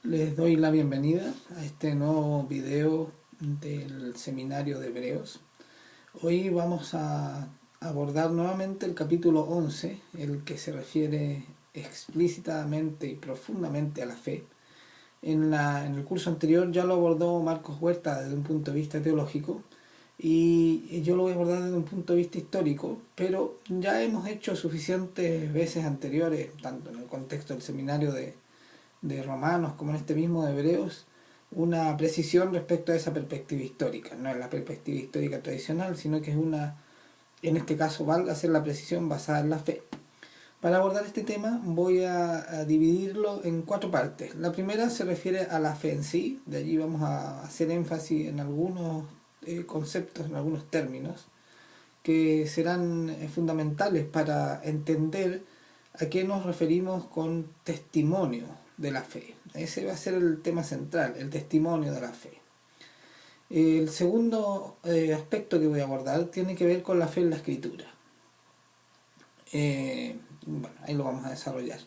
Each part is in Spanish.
Les doy la bienvenida a este nuevo video del seminario de Hebreos. Hoy vamos a abordar nuevamente el capítulo 11, el que se refiere explícitamente y profundamente a la fe. En el curso anterior ya lo abordó Marcos Huerta desde un punto de vista teológico y yo lo voy a abordar desde un punto de vista histórico, pero ya hemos hecho suficientes veces anteriores, tanto en el contexto del seminario de Romanos como en este mismo de Hebreos, una precisión respecto a esa perspectiva histórica. No es la perspectiva histórica tradicional, sino que es una, en este caso valga ser la precisión basada en la fe. Para abordar este tema voy a dividirlo en 4 partes. La primera se refiere a la fe en sí, de allí vamos a hacer énfasis en algunos conceptos, en algunos términos, que serán fundamentales para entender a qué nos referimos con testimonio de la fe. Ese va a ser el tema central, el testimonio de la fe. El segundo aspecto que voy a abordar tiene que ver con la fe en la escritura. Bueno, ahí lo vamos a desarrollar.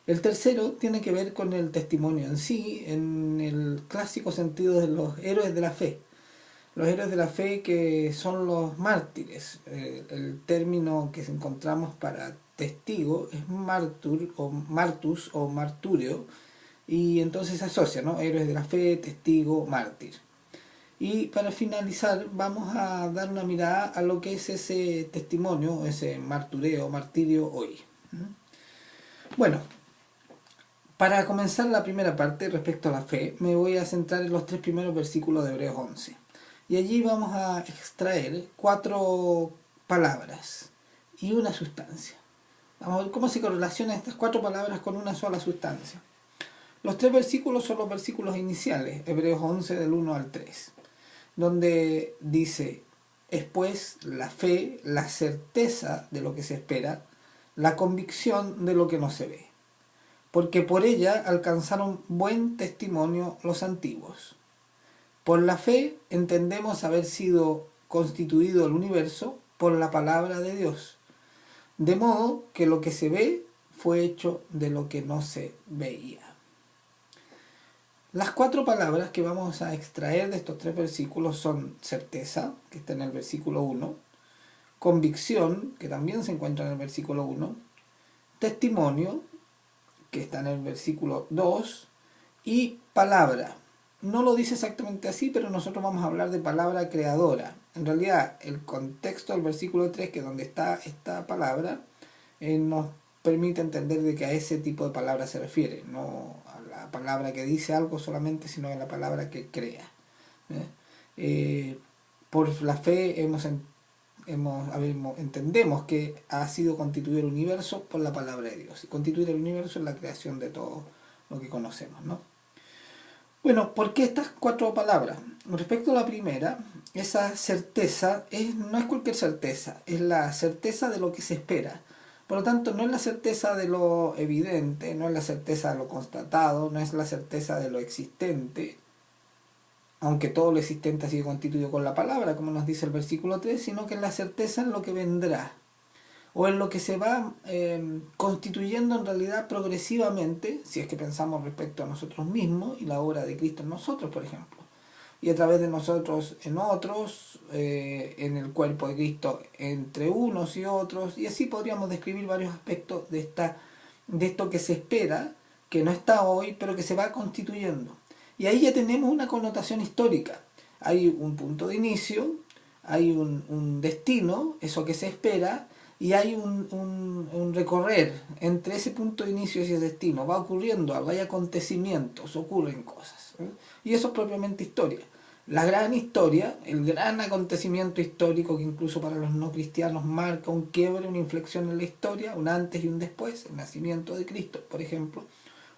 El tercero tiene que ver con el testimonio en sí, en el clásico sentido de los héroes de la fe. Los héroes de la fe que son los mártires. El término que encontramos para testigo es martur o martus o marturio, y entonces se asocia, ¿no? Héroes de la fe, testigo, mártir. Y para finalizar vamos a dar una mirada a lo que es ese testimonio, ese martureo, martirio hoy. Bueno, para comenzar la primera parte respecto a la fe, me voy a centrar en los 3 primeros versículos de Hebreos 11. Y allí vamos a extraer 4 palabras y una sustancia. Vamos a ver cómo se correlacionan estas 4 palabras con una sola sustancia. Los 3 versículos son los versículos iniciales, Hebreos 11 del 1 al 3, donde dice: es pues la fe, la certeza de lo que se espera, la convicción de lo que no se ve, porque por ella alcanzaron buen testimonio los antiguos. Por la fe entendemos haber sido constituido el universo por la palabra de Dios, de modo que lo que se ve fue hecho de lo que no se veía. Las 4 palabras que vamos a extraer de estos 3 versículos son certeza, que está en el versículo 1, convicción, que también se encuentra en el versículo 1, testimonio, que está en el versículo 2, y palabra. No lo dice exactamente así, pero nosotros vamos a hablar de palabra creadora. En realidad, el contexto del versículo 3, que es donde está esta palabra, nos permite entender de que a ese tipo de palabra se refiere, no a la palabra que dice algo solamente, sino a la palabra que crea. Por la fe entendemos que ha sido constituido el universo por la palabra de Dios. Y constituir el universo es la creación de todo lo que conocemos, ¿no? Bueno, ¿por qué estas 4 palabras? Respecto a la primera, esa certeza no es cualquier certeza, es la certeza de lo que se espera. Por lo tanto, no es la certeza de lo evidente, no es la certeza de lo constatado, no es la certeza de lo existente, aunque todo lo existente ha sido constituido con la palabra, como nos dice el versículo 3, sino que es la certeza en lo que vendrá, o en lo que se va constituyendo en realidad progresivamente, si es que pensamos respecto a nosotros mismos y la obra de Cristo en nosotros, por ejemplo, y a través de nosotros en otros, en el cuerpo de Cristo entre unos y otros, y así podríamos describir varios aspectos de esto que se espera, que no está hoy, pero que se va constituyendo. Y ahí ya tenemos una connotación histórica. Hay un punto de inicio, hay un destino, eso que se espera, y hay un recorrer entre ese punto de inicio y ese destino. Va ocurriendo algo, hay acontecimientos, ocurren cosas. Y eso es propiamente historia. La gran historia, el gran acontecimiento histórico que incluso para los no cristianos marca un quiebre, una inflexión en la historia, un antes y un después, el nacimiento de Cristo, por ejemplo,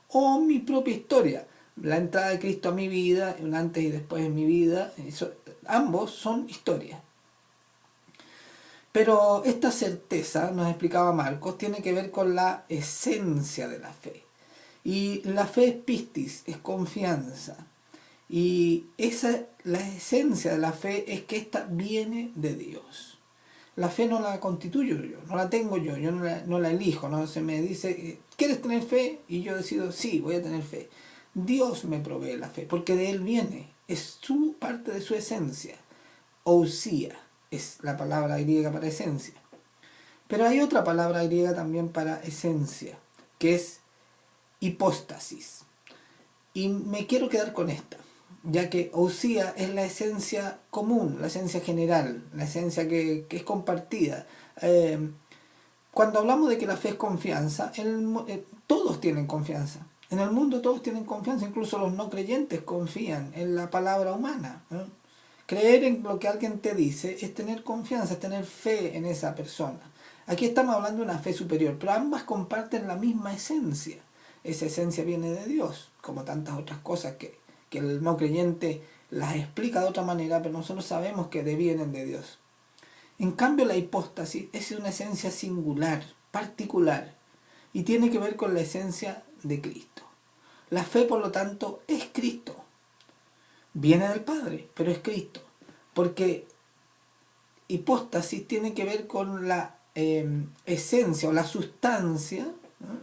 o mi propia historia, la entrada de Cristo a mi vida, un antes y después en mi vida, ambos son historia. Pero esta certeza, nos explicaba Marcos, tiene que ver con la esencia de la fe. Y la fe es pistis, es confianza. Y la esencia de la fe es que ésta viene de Dios. La fe no la constituyo yo, no la tengo yo no la elijo, no se me dice, ¿quieres tener fe? Y yo decido, sí, voy a tener fe. Dios me provee la fe, porque de Él viene, es su parte de su esencia. Ousia es la palabra griega para esencia. Pero hay otra palabra griega también para esencia, que es hipóstasis. Y me quiero quedar con esta, ya que ousia es la esencia común, la esencia general, la esencia que es compartida. Cuando hablamos de que la fe es confianza, todos tienen confianza. En el mundo todos tienen confianza, incluso los no creyentes confían en la palabra humana, ¿no? Creer en lo que alguien te dice es tener confianza, es tener fe en esa persona. Aquí estamos hablando de una fe superior, pero ambas comparten la misma esencia. Esa esencia viene de Dios, como tantas otras cosas que el no creyente las explica de otra manera, pero nosotros sabemos que vienen de Dios. En cambio, la hipóstasis es una esencia singular, particular, y tiene que ver con la esencia de Cristo. La fe, por lo tanto, es Cristo. Viene del Padre, pero es Cristo. Porque hipóstasis tiene que ver con la esencia o la sustancia,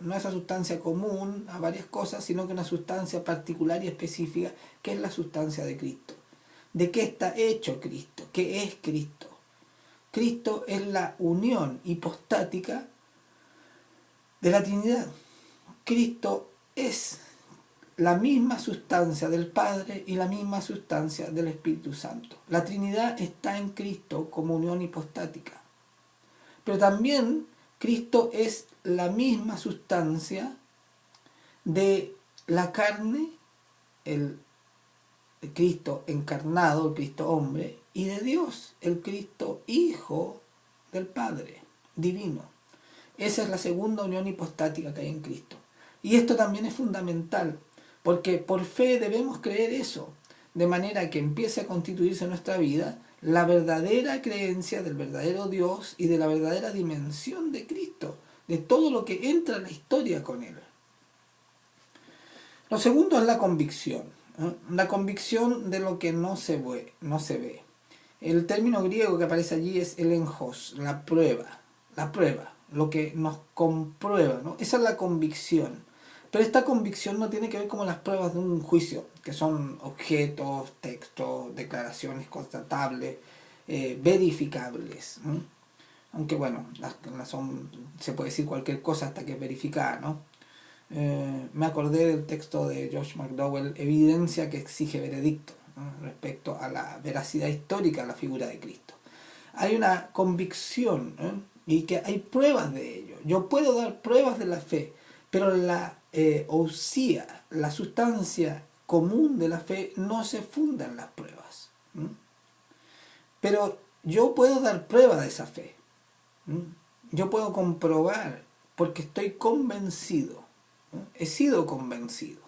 no esa sustancia común a varias cosas, sino que una sustancia particular y específica, que es la sustancia de Cristo. ¿De qué está hecho Cristo? ¿Qué es Cristo? Cristo es la unión hipostática de la Trinidad. Cristo es la misma sustancia del Padre y la misma sustancia del Espíritu Santo. La Trinidad está en Cristo como unión hipostática. Pero también Cristo es la misma sustancia de la carne, el Cristo encarnado, el Cristo hombre, y de Dios, el Cristo Hijo del Padre, divino. Esa es la segunda unión hipostática que hay en Cristo. Y esto también es fundamental, porque por fe debemos creer eso, de manera que empiece a constituirse en nuestra vida la verdadera creencia del verdadero Dios y de la verdadera dimensión de Cristo, de todo lo que entra en la historia con Él. Lo segundo es la convicción, ¿eh? La convicción de lo que no se ve. El término griego que aparece allí es elenjos, la prueba, lo que nos comprueba, ¿no? Esa es la convicción. Pero esta convicción no tiene que ver como las pruebas de un juicio, que son objetos, textos, declaraciones constatables, verificables, ¿no? Aunque bueno, se puede decir cualquier cosa hasta que es verificada, ¿no? Me acordé del texto de George McDowell, evidencia que exige veredicto, ¿no? Respecto a la veracidad histórica de la figura de Cristo. Hay una convicción, ¿eh? Y que hay pruebas de ello. Yo puedo dar pruebas de la fe, pero la ousia, la sustancia común de la fe, no se funda en las pruebas. Pero yo puedo dar prueba de esa fe. Yo puedo comprobar porque estoy convencido. He sido convencido.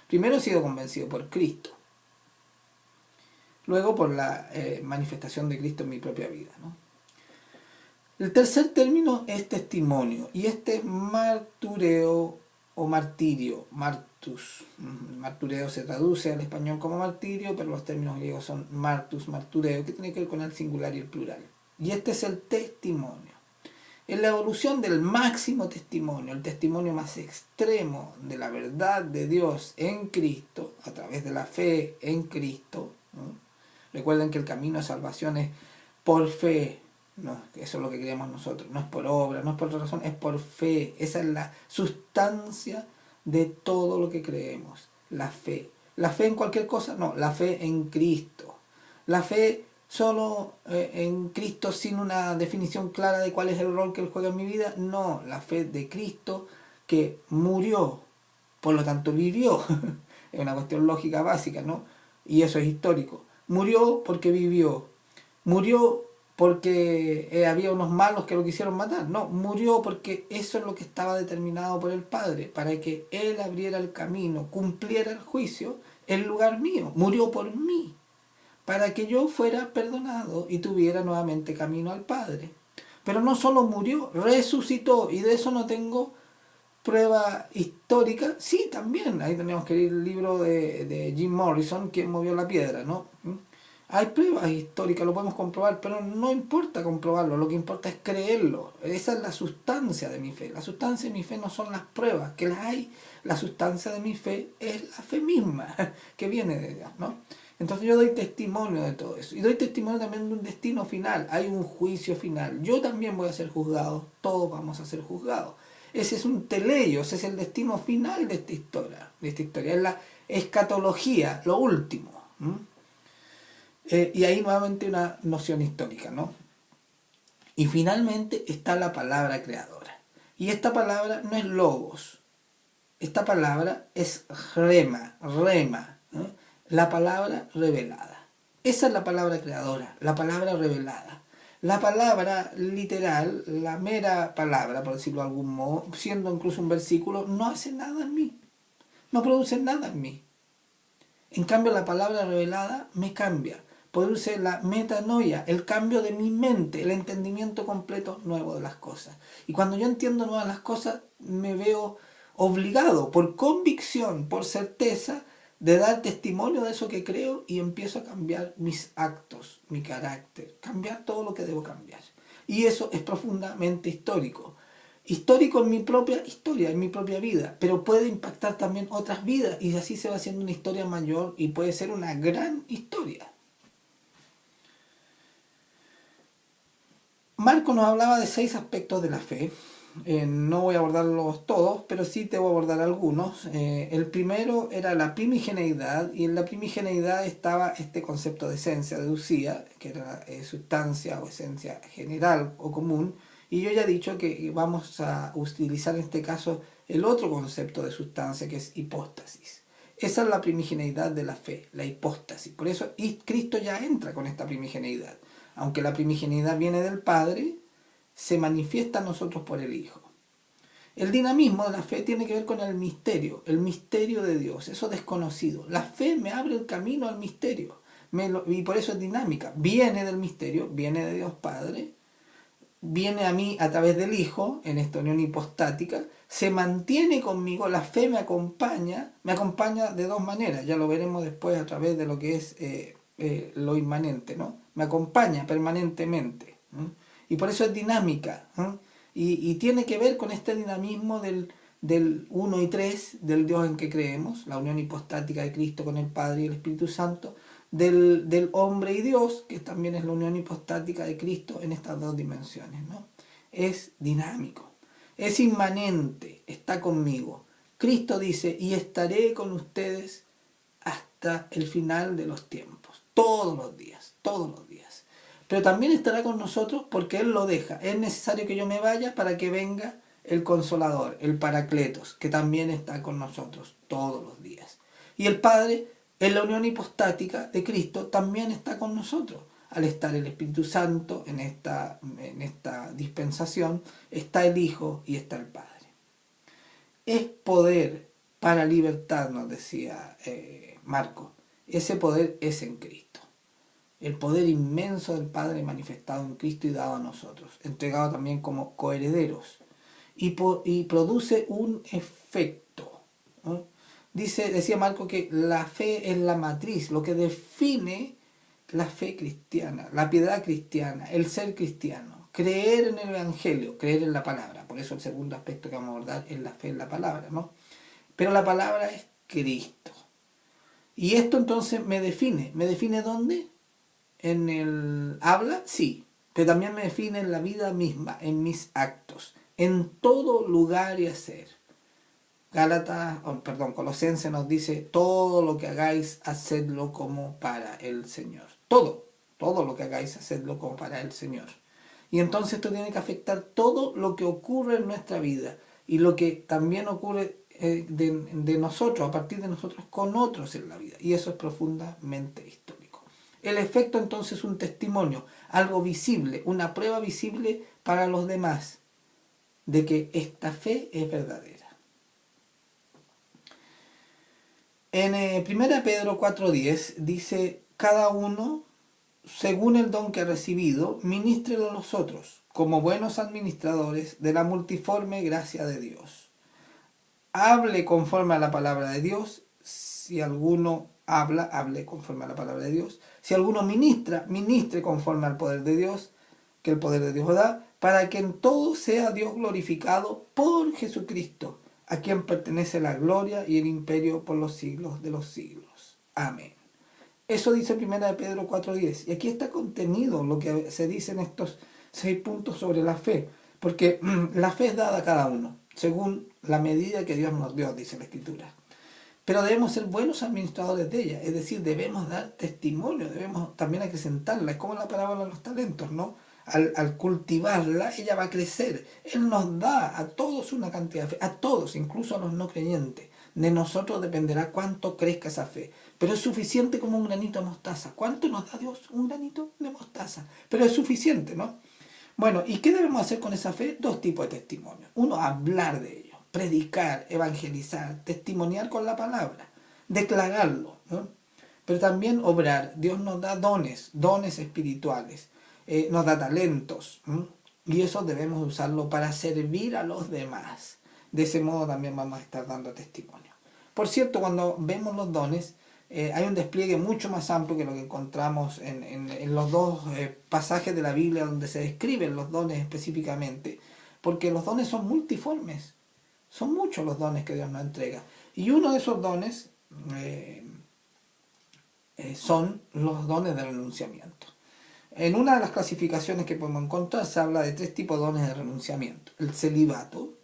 Primero he sido convencido por Cristo. Luego por la manifestación de Cristo en mi propia vida, ¿no? El tercer término es testimonio, y este es martureo o martirio, martus. Martureo se traduce al español como martirio, pero los términos griegos son martus, martureo, que tiene que ver con el singular y el plural. Y este es el testimonio. Es la evolución del máximo testimonio, el testimonio más extremo de la verdad de Dios en Cristo, a través de la fe en Cristo, ¿no? Recuerden que el camino de salvación es por fe. No, eso es lo que creemos nosotros, no es por obra, no es por otra razón, es por fe. Esa es la sustancia de todo lo que creemos, la fe. ¿La fe en cualquier cosa? No, la fe en Cristo. La fe solo en Cristo sin una definición clara de cuál es el rol que Él juega en mi vida. No, la fe de Cristo que murió, por lo tanto vivió. Es una cuestión lógica básica, ¿no? Y eso es histórico. Murió porque vivió. Murió porque había unos malos que lo quisieron matar. No, murió porque eso es lo que estaba determinado por el Padre, para que Él abriera el camino, cumpliera el juicio en lugar mío. Murió por mí, para que yo fuera perdonado y tuviera nuevamente camino al Padre. Pero no solo murió, resucitó, y de eso no tengo prueba histórica. Sí, también, ahí tenemos que ir el libro de Jim Morrison, quien movió la piedra, ¿no? Hay pruebas históricas, lo podemos comprobar, pero no importa comprobarlo, lo que importa es creerlo. Esa es la sustancia de mi fe. La sustancia de mi fe no son las pruebas, que las hay. La sustancia de mi fe es la fe misma, que viene de Dios, ¿no? Entonces yo doy testimonio de todo eso. Y doy testimonio también de un destino final. Hay un juicio final. Yo también voy a ser juzgado. Todos vamos a ser juzgados. Ese es un teleio, ese es el destino final de esta historia. Es la escatología, lo último. Y ahí nuevamente una noción histórica, ¿no? Y finalmente está la palabra creadora. Y esta palabra no es logos. Esta palabra es rema, ¿no? La palabra revelada. Esa es la palabra creadora, la palabra revelada. La palabra literal, la mera palabra, por decirlo de algún modo, siendo incluso un versículo, no hace nada en mí. No produce nada en mí. En cambio, la palabra revelada me cambia. Produce la metanoia, el cambio de mi mente, el entendimiento completo nuevo de las cosas. Y cuando yo entiendo nuevas las cosas, me veo obligado, por convicción, por certeza, de dar testimonio de eso que creo y empiezo a cambiar mis actos, mi carácter, cambiar todo lo que debo cambiar. Y eso es profundamente histórico. Histórico en mi propia historia, en mi propia vida, pero puede impactar también otras vidas y así se va haciendo una historia mayor y puede ser una gran historia. Marco nos hablaba de 6 aspectos de la fe. No voy a abordarlos todos, pero sí te voy a abordar algunos. El primero era la primigeneidad, y en la primigeneidad estaba este concepto de esencia, deducía, que era sustancia o esencia general o común, y yo ya he dicho que vamos a utilizar en este caso el otro concepto de sustancia, que es hipóstasis. Esa es la primigeneidad de la fe, la hipóstasis. Por eso Cristo ya entra con esta primigeneidad. Aunque la primigeneidad viene del Padre, se manifiesta a nosotros por el Hijo. El dinamismo de la fe tiene que ver con el misterio de Dios, eso desconocido. La fe me abre el camino al misterio, y por eso es dinámica. Viene del misterio, viene de Dios Padre, viene a mí a través del Hijo, en esta unión hipostática, se mantiene conmigo, la fe me acompaña de dos maneras, ya lo veremos después a través de lo que es lo inmanente, ¿no? Me acompaña permanentemente, ¿no? Y por eso es dinámica, ¿no? Y tiene que ver con este dinamismo del 1 y 3, del Dios en que creemos, la unión hipostática de Cristo con el Padre y el Espíritu Santo, del hombre y Dios, que también es la unión hipostática de Cristo en estas dos dimensiones, ¿no? Es dinámico, es inmanente, está conmigo. Cristo dice, y estaré con ustedes hasta el final de los tiempos, todos los días, todos los días. Pero también estará con nosotros porque Él lo deja. Es necesario que yo me vaya para que venga el Consolador, el Paracletos, que también está con nosotros todos los días. Y el Padre, en la unión hipostática de Cristo, también está con nosotros. Al estar el Espíritu Santo en esta dispensación, está el Hijo y está el Padre. Es poder para libertad, nos decía Marco. Ese poder es en Cristo. El poder inmenso del Padre manifestado en Cristo y dado a nosotros, entregado también como coherederos, y produce un efecto, ¿no? Decía Marco que la fe es la matriz, lo que define la fe cristiana, la piedad cristiana, el ser cristiano, creer en el Evangelio, creer en la palabra. Por eso el segundo aspecto que vamos a abordar es la fe en la palabra, ¿no? Pero la palabra es Cristo. Y esto entonces me define. ¿Me define dónde? En el habla, sí, pero también me define en la vida misma, en mis actos, en todo lugar y hacer. Colosenses nos dice, todo lo que hagáis, hacedlo como para el Señor. Todo lo que hagáis, hacedlo como para el Señor. Y entonces esto tiene que afectar todo lo que ocurre en nuestra vida y lo que también ocurre de nosotros, a partir de nosotros, con otros en la vida. Y eso es profundamente histórico. El efecto entonces es un testimonio, algo visible, una prueba visible para los demás de que esta fe es verdadera. En 1 Pedro 4:10 dice, cada uno, según el don que ha recibido, ministrelo a los otros, como buenos administradores de la multiforme gracia de Dios. Hable conforme a la palabra de Dios, si alguno hable conforme a la palabra de Dios. Si alguno ministra, ministre conforme al poder de Dios, que el poder de Dios da, para que en todo sea Dios glorificado por Jesucristo, a quien pertenece la gloria y el imperio por los siglos de los siglos. Amén. Eso dice 1 de Pedro 4:10. Y aquí está contenido lo que se dice en estos 6 puntos sobre la fe. Porque la fe es dada a cada uno, según la medida que Dios nos dio, dice la Escritura. Pero debemos ser buenos administradores de ella. Es decir, debemos dar testimonio, debemos también acrecentarla. Es como la parábola de los talentos, ¿no? Al cultivarla, ella va a crecer. Él nos da a todos una cantidad de fe, a todos, incluso a los no creyentes. De nosotros dependerá cuánto crezca esa fe. Pero es suficiente como un granito de mostaza. ¿Cuánto nos da Dios? Un granito de mostaza. Pero es suficiente, ¿no? Bueno, ¿y qué debemos hacer con esa fe? 2 tipos de testimonios. Uno, hablar de ello, predicar, evangelizar, testimoniar con la palabra, declararlo, ¿no? Pero también obrar. Dios nos da dones espirituales, nos da talentos, ¿no? Y eso debemos usarlo para servir a los demás. De ese modo también vamos a estar dando testimonio. Por cierto, cuando vemos los dones, hay un despliegue mucho más amplio que lo que encontramos en los 2 pasajes de la Biblia donde se describen los dones específicamente, porque los dones son multiformes, son muchos los dones que Dios nos entrega, y uno de esos dones son los dones de renunciamiento. En una de las clasificaciones que podemos encontrar se habla de 3 tipos de dones de renunciamiento: el celibato,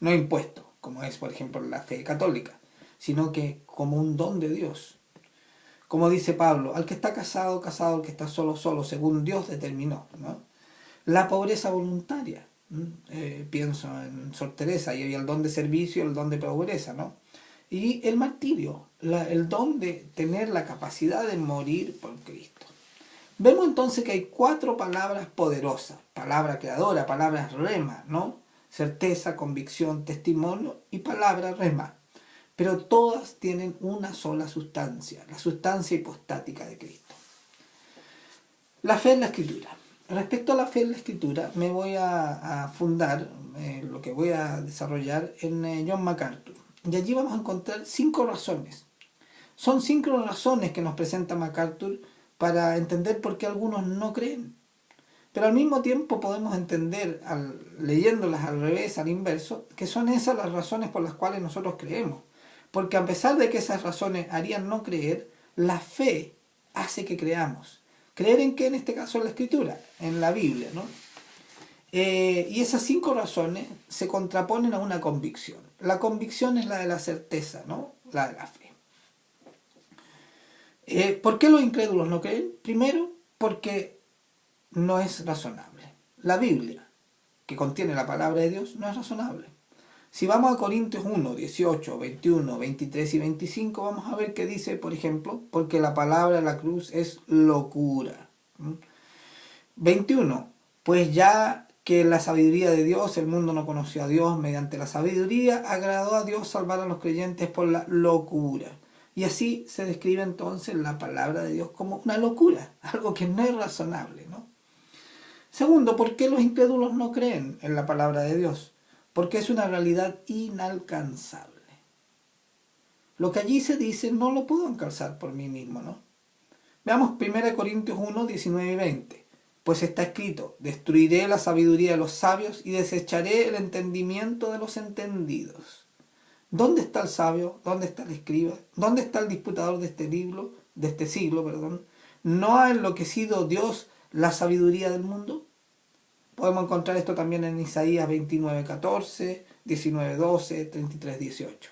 no impuesto, como es por ejemplo la fe católica, sino que como un don de Dios. Como dice Pablo, al que está casado, casado; al que está solo, solo, según Dios determinó, ¿no? La pobreza voluntaria, pienso en Sor Teresa, y había el don de servicio y el don de pobreza, ¿no? Y el martirio, el don de tener la capacidad de morir por Cristo. Vemos entonces que hay 4 palabras poderosas: palabra creadora, palabra rema, ¿no? Certeza, convicción, testimonio y palabra rema. Pero todas tienen una sola sustancia, la sustancia hipostática de Cristo. La fe en la Escritura. Respecto a la fe en la Escritura, me voy a fundar lo que voy a desarrollar en John MacArthur. Y allí vamos a encontrar 5 razones. Son 5 razones que nos presenta MacArthur para entender por qué algunos no creen. Pero al mismo tiempo podemos entender, leyéndolas al revés, al inverso, que son esas las razones por las cuales nosotros creemos. Porque a pesar de que esas razones harían no creer, la fe hace que creamos. ¿Creer en qué? En este caso en la Escritura, en la Biblia, ¿no? Y esas 5 razones se contraponen a una convicción. La convicción es la de la certeza, ¿no? La de la fe. ¿Por qué los incrédulos no creen? Primero, porque no es razonable. La Biblia, que contiene la palabra de Dios, no es razonable. Si vamos a Corintios 1, 18, 21, 23 y 25, vamos a ver que dice, por ejemplo, porque la palabra de la cruz es locura. 21, pues ya que la sabiduría de Dios, el mundo no conoció a Dios, mediante la sabiduría agradó a Dios salvar a los creyentes por la locura. Y así se describe entonces la palabra de Dios como una locura, algo que no es razonable, ¿no? Segundo, ¿por qué los incrédulos no creen en la palabra de Dios? Porque es una realidad inalcanzable. Lo que allí se dice no lo puedo alcanzar por mí mismo, ¿no? Veamos 1 Corintios 1, 19 y 20. Pues está escrito: destruiré la sabiduría de los sabios y desecharé el entendimiento de los entendidos. ¿Dónde está el sabio? ¿Dónde está el escriba? ¿Dónde está el disputador de este siglo? ¿No ha enloquecido Dios la sabiduría del mundo? Podemos encontrar esto también en Isaías 29:14, 19:12, 33:18.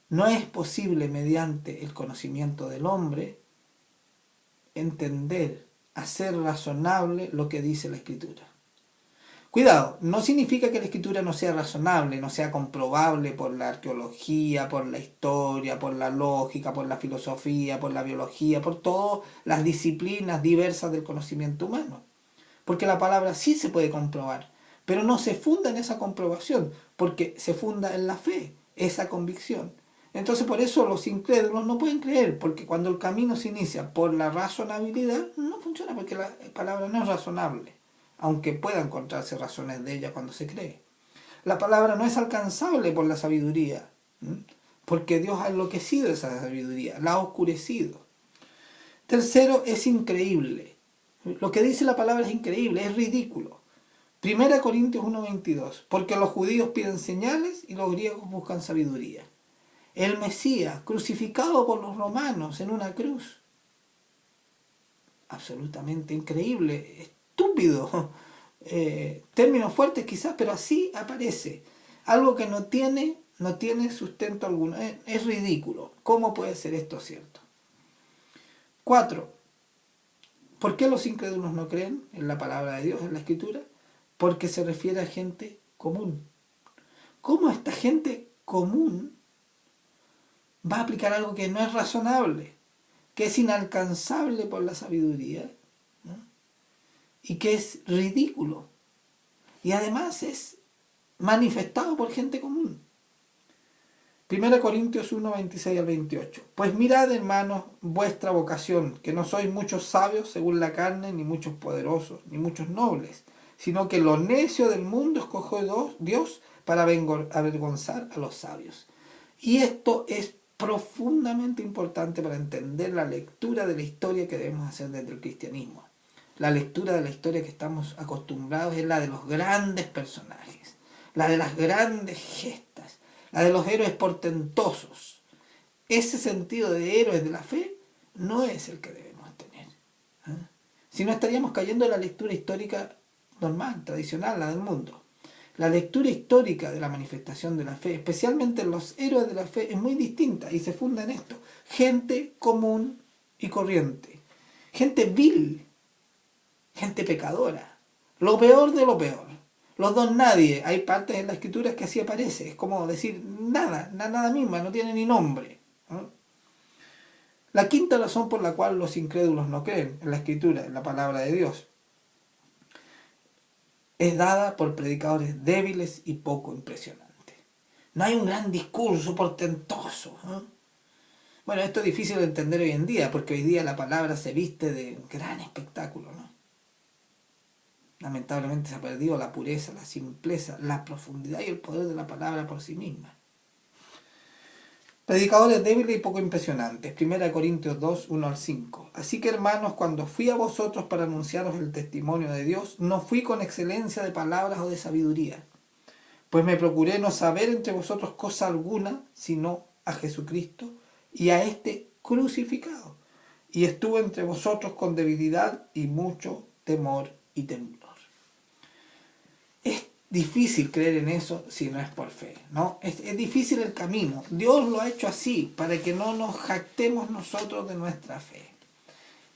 No es posible mediante el conocimiento del hombre entender, hacer razonable lo que dice la Escritura. Cuidado, no significa que la Escritura no sea razonable, no sea comprobable por la arqueología, por la historia, por la lógica, por la filosofía, por la biología, por todas las disciplinas diversas del conocimiento humano. Porque la palabra sí se puede comprobar, pero no se funda en esa comprobación, porque se funda en la fe, esa convicción. Entonces por eso los incrédulos no pueden creer, porque cuando el camino se inicia por la razonabilidad, no funciona, porque la palabra no es razonable, aunque pueda encontrarse razones de ella cuando se cree. La palabra no es alcanzable por la sabiduría, porque Dios ha enloquecido esa sabiduría, la ha oscurecido. Tercero, es increíble. Lo que dice la palabra es increíble, es ridículo. 1 Corintios 1:22, porque los judíos piden señales y los griegos buscan sabiduría. El Mesías, crucificado por los romanos en una cruz. Absolutamente increíble, estúpido. Términos fuertes quizás, pero así aparece. Algo que no tiene sustento alguno. Es ridículo. ¿Cómo puede ser esto cierto? 4. ¿Por qué los incrédulos no creen en la palabra de Dios, en la Escritura? Porque se refiere a gente común. ¿Cómo esta gente común va a aplicar algo que no es razonable, que es inalcanzable por la sabiduría, ¿no? Y que es ridículo? Y además es manifestado por gente común. 1 Corintios 1:26 al 28. Pues mirad, hermanos, vuestra vocación, que no sois muchos sabios según la carne, ni muchos poderosos, ni muchos nobles, sino que lo necio del mundo escogió Dios para avergonzar a los sabios. Y esto es profundamente importante para entender la lectura de la historia que debemos hacer desde el cristianismo. La lectura de la historia que estamos acostumbrados es la de los grandes personajes, la de las grandes gestas, la de los héroes portentosos. Ese sentido de héroes de la fe no es el que debemos tener. Si no, estaríamos cayendo en la lectura histórica normal, tradicional, la del mundo. La lectura histórica de la manifestación de la fe, especialmente en los héroes de la fe, es muy distinta y se funda en esto. Gente común y corriente. Gente vil. Gente pecadora. Lo peor de lo peor. Los dos nadie. Hay partes en las escrituras que así aparece. Es como decir nada misma, no tiene ni nombre. La quinta razón por la cual los incrédulos no creen en la escritura, en la palabra de Dios, es dada por predicadores débiles y poco impresionantes. No hay un gran discurso portentoso. Bueno, esto es difícil de entender hoy en día, porque hoy día la palabra se viste de gran espectáculo, ¿no? Lamentablemente se ha perdido la pureza, la simpleza, la profundidad y el poder de la palabra por sí misma. Predicadores débiles y poco impresionantes. 1 Corintios 2, 1 al 5. Así que, hermanos, cuando fui a vosotros para anunciaros el testimonio de Dios, no fui con excelencia de palabras o de sabiduría, pues me procuré no saber entre vosotros cosa alguna, sino a Jesucristo y a este crucificado. Y estuve entre vosotros con debilidad y mucho temor y temblor. Es difícil creer en eso si no es por fe, ¿no? Es difícil el camino. Dios lo ha hecho así, para que no nos jactemos nosotros de nuestra fe.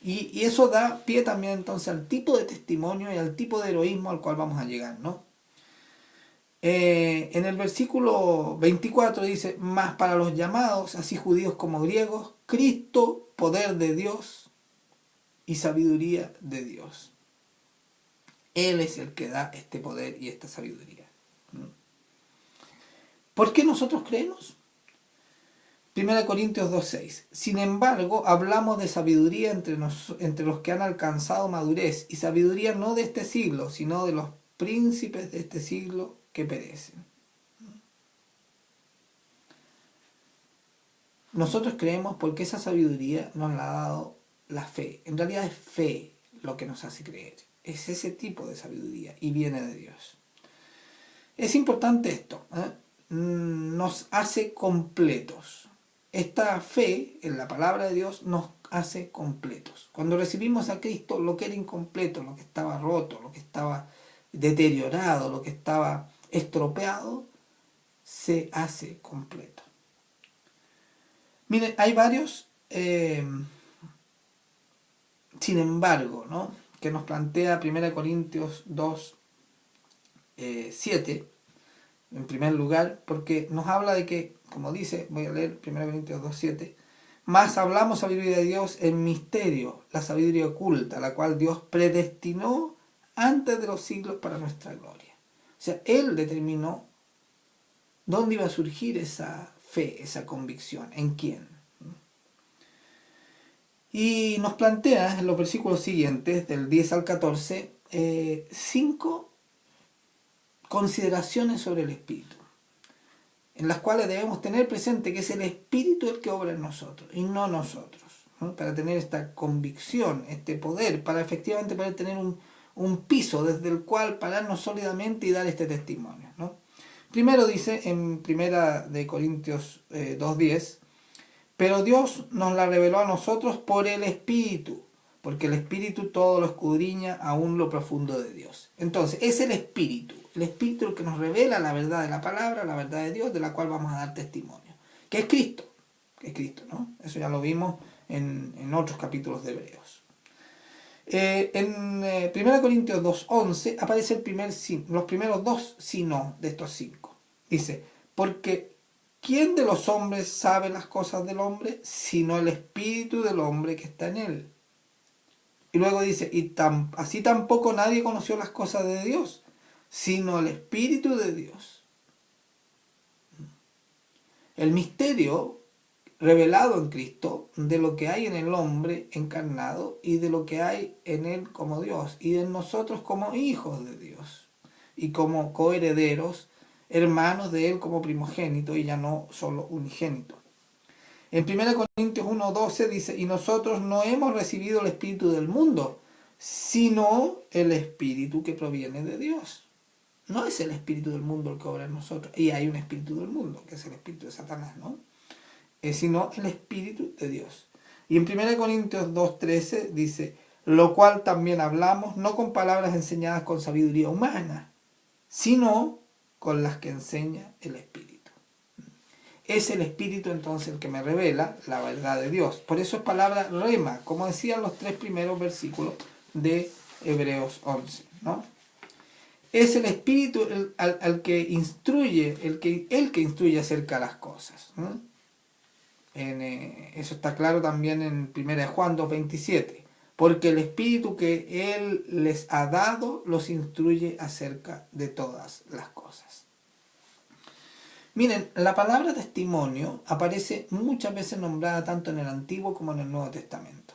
Y eso da pie también entonces al tipo de testimonio y al tipo de heroísmo al cual vamos a llegar, ¿no? En el versículo 24 dice: mas para los llamados, así judíos como griegos, Cristo, poder de Dios y sabiduría de Dios. Él es el que da este poder y esta sabiduría. ¿Por qué nosotros creemos? 1 Corintios 2:6. Sin embargo, hablamos de sabiduría entre los que han alcanzado madurez, y sabiduría no de este siglo, sino de los príncipes de este siglo que perecen. Nosotros creemos porque esa sabiduría nos la ha dado la fe. En realidad es fe lo que nos hace creer. Es ese tipo de sabiduría y viene de Dios. Es importante esto, nos hace completos. Esta fe en la palabra de Dios nos hace completos. Cuando recibimos a Cristo, lo que era incompleto, lo que estaba roto, lo que estaba deteriorado, lo que estaba estropeado, se hace completo. Miren, hay varios sin embargo, ¿no?, que nos plantea 1 Corintios 2, 7, en primer lugar, porque nos habla de que, como dice, voy a leer 1 Corintios 2, 7, más hablamos sabiduría de Dios en misterio, la sabiduría oculta, la cual Dios predestinó antes de los siglos para nuestra gloria. O sea, Él determinó dónde iba a surgir esa fe, esa convicción, en quién. Y nos plantea en los versículos siguientes, del 10 al 14, 5 consideraciones sobre el Espíritu. en las cuales debemos tener presente que es el Espíritu el que obra en nosotros y no nosotros, ¿no? Para tener esta convicción, este poder, para efectivamente poder tener un piso desde el cual pararnos sólidamente y dar este testimonio, ¿no? Primero dice en Primera de Corintios 2:10, pero Dios nos la reveló a nosotros por el Espíritu, porque el Espíritu todo lo escudriña, aún lo profundo de Dios. Entonces, es el Espíritu el que nos revela la verdad de la palabra, la verdad de Dios, de la cual vamos a dar testimonio, que es Cristo, ¿no? Eso ya lo vimos en otros capítulos de Hebreos. En 1 Corintios 2:11 aparece los primeros dos sino de estos 5. Dice, porque ¿quién de los hombres sabe las cosas del hombre, sino el espíritu del hombre que está en él? Y luego dice, así tampoco nadie conoció las cosas de Dios, sino el Espíritu de Dios. El misterio revelado en Cristo de lo que hay en el hombre encarnado y de lo que hay en él como Dios y en nosotros como hijos de Dios y como coherederos, hermanos de él como primogénito y ya no solo unigénito. En 1 Corintios 1:12 dice, y nosotros no hemos recibido el espíritu del mundo, sino el espíritu que proviene de Dios. No es el espíritu del mundo el que obra en nosotros, y hay un espíritu del mundo, que es el espíritu de Satanás, ¿no? Sino el espíritu de Dios. Y en 1 Corintios 2:13 dice, lo cual también hablamos, no con palabras enseñadas con sabiduría humana, sino con las que enseña el Espíritu. Es el Espíritu entonces el que me revela la verdad de Dios. Por eso es palabra rema, como decían los 3 primeros versículos de Hebreos 11, ¿no? Es el Espíritu al que instruye, el que instruye acerca de las cosas, ¿no? Eso está claro también en 1 Juan 2:27. Porque el Espíritu que Él les ha dado los instruye acerca de todas las cosas. Miren, la palabra testimonio aparece muchas veces nombrada tanto en el Antiguo como en el Nuevo Testamento.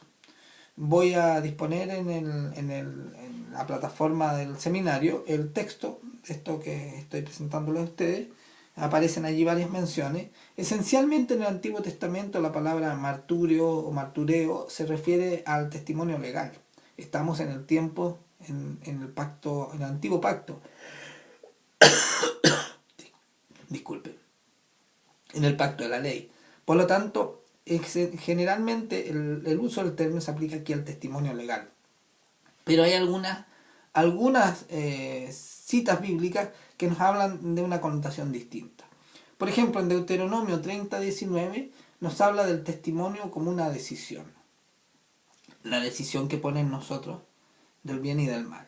Voy a disponer en la plataforma del seminario el texto, esto que estoy presentándoles a ustedes. Aparecen allí varias menciones. Esencialmente en el Antiguo Testamento la palabra marturio o martureo se refiere al testimonio legal. Estamos en el tiempo, en el antiguo pacto. Disculpen. En el pacto de la ley. Por lo tanto, generalmente el uso del término se aplica aquí al testimonio legal. Pero hay algunas citas bíblicas que nos hablan de una connotación distinta. Por ejemplo, en Deuteronomio 30:19 nos habla del testimonio como una decisión. La decisión que pone en nosotros del bien y del mal.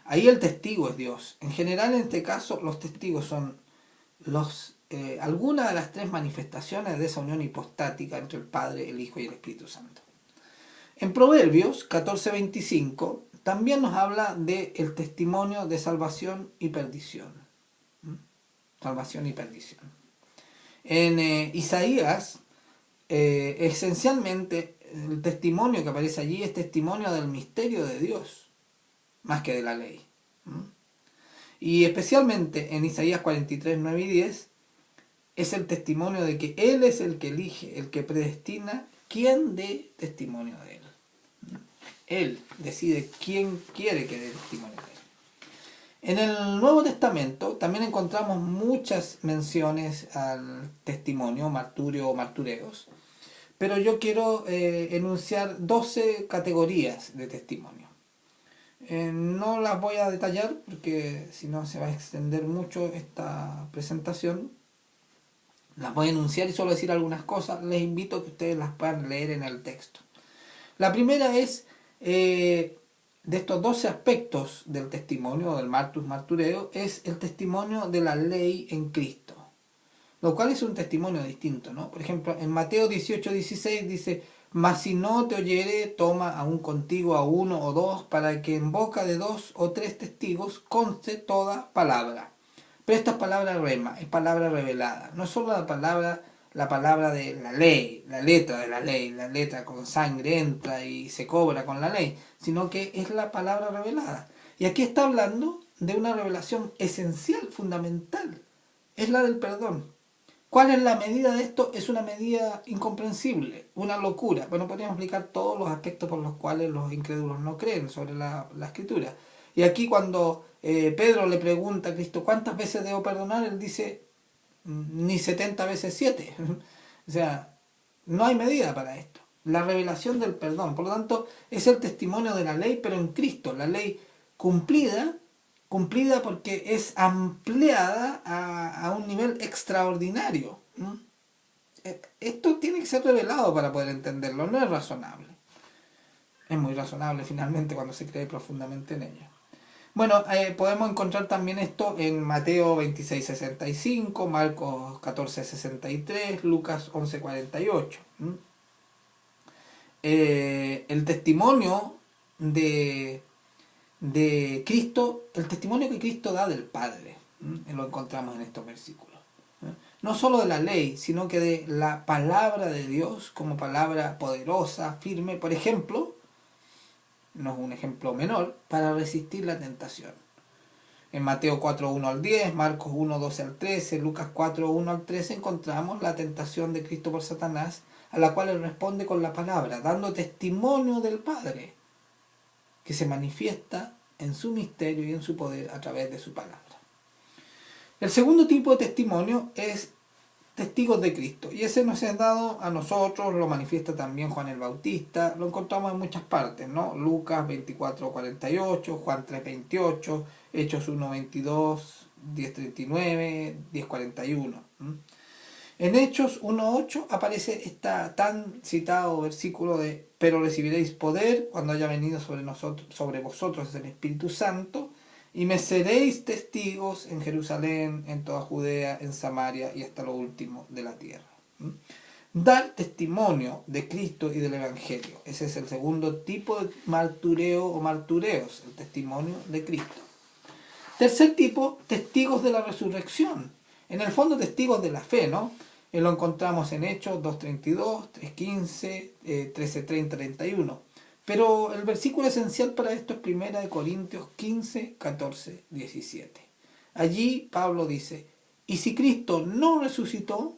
Ahí el testigo es Dios. En general, en este caso, los testigos son algunas de las 3 manifestaciones de esa unión hipostática entre el Padre, el Hijo y el Espíritu Santo. En Proverbios 14:25 también nos habla del testimonio de salvación y perdición. Salvación y perdición. En Isaías, esencialmente, el testimonio que aparece allí es testimonio del misterio de Dios, más que de la ley. Y especialmente en Isaías 43:9 y 10, es el testimonio de que Él es el que elige, el que predestina quién dé testimonio de Él. Él decide quién quiere que dé testimonio de Él. En el Nuevo Testamento también encontramos muchas menciones al testimonio, marturio o martureos, pero yo quiero enunciar 12 categorías de testimonio. No las voy a detallar porque si no se va a extender mucho esta presentación. Las voy a enunciar y solo decir algunas cosas. Les invito a que ustedes las puedan leer en el texto. La primera es, de estos 12 aspectos del testimonio, del martureo, es el testimonio de la ley en Cristo. Lo cual es un testimonio distinto, ¿no? Por ejemplo, en Mateo 18:16 dice, mas si no te oyere, toma aún contigo a 1 o 2, para que en boca de 2 o 3 testigos conste toda palabra. Pero esta es palabra rema, es palabra revelada. No es solo la palabra de la ley, la letra de la ley, la letra con sangre entra y se cobra con la ley, sino que es la palabra revelada. Y aquí está hablando de una revelación esencial, fundamental. Es la del perdón. ¿Cuál es la medida de esto? Es una medida incomprensible, una locura. Bueno, podríamos explicar todos los aspectos por los cuales los incrédulos no creen sobre la escritura. Y aquí cuando Pedro le pregunta a Cristo, ¿cuántas veces debo perdonar? Él dice, ni 70 veces 7. O sea, no hay medida para esto. La revelación del perdón, por lo tanto, es el testimonio de la ley, pero en Cristo. La ley cumplida porque es ampliada a un nivel extraordinario. Esto tiene que ser revelado para poder entenderlo, no es razonable. Es muy razonable finalmente cuando se cree profundamente en ello. Bueno, podemos encontrar también esto en Mateo 26:65, Marcos 14:63, Lucas 11:48. El testimonio de Cristo, el testimonio que Cristo da del Padre, lo encontramos en estos versículos. No solo de la ley, sino que de la palabra de Dios como palabra poderosa, firme, por ejemplo, no es un ejemplo menor, para resistir la tentación. En Mateo 4:1 al 10, Marcos 1:12 al 13, Lucas 4:1 al 13 encontramos la tentación de Cristo por Satanás, a la cual él responde con la palabra, dando testimonio del Padre, que se manifiesta en su misterio y en su poder a través de su palabra. El segundo tipo de testimonio es testigos de Cristo, y ese nos es dado a nosotros, lo manifiesta también Juan el Bautista, lo encontramos en muchas partes, ¿no? Lucas 24:48, Juan 3:28, Hechos 1:22, 10:39, 10:41. En Hechos 1:8 aparece este tan citado versículo de pero recibiréis poder cuando haya venido sobre vosotros el Espíritu Santo, y me seréis testigos en Jerusalén, en toda Judea, en Samaria y hasta lo último de la tierra. Dar testimonio de Cristo y del Evangelio. Ese es el segundo tipo de martureo o martureos, el testimonio de Cristo. Tercer tipo, testigos de la resurrección. En el fondo, testigos de la fe, ¿no? Lo encontramos en Hechos 2:32, 3:15, 13:30, 31. Pero el versículo esencial para esto es 1 Corintios 15, 14, 17. Allí Pablo dice, y si Cristo no resucitó,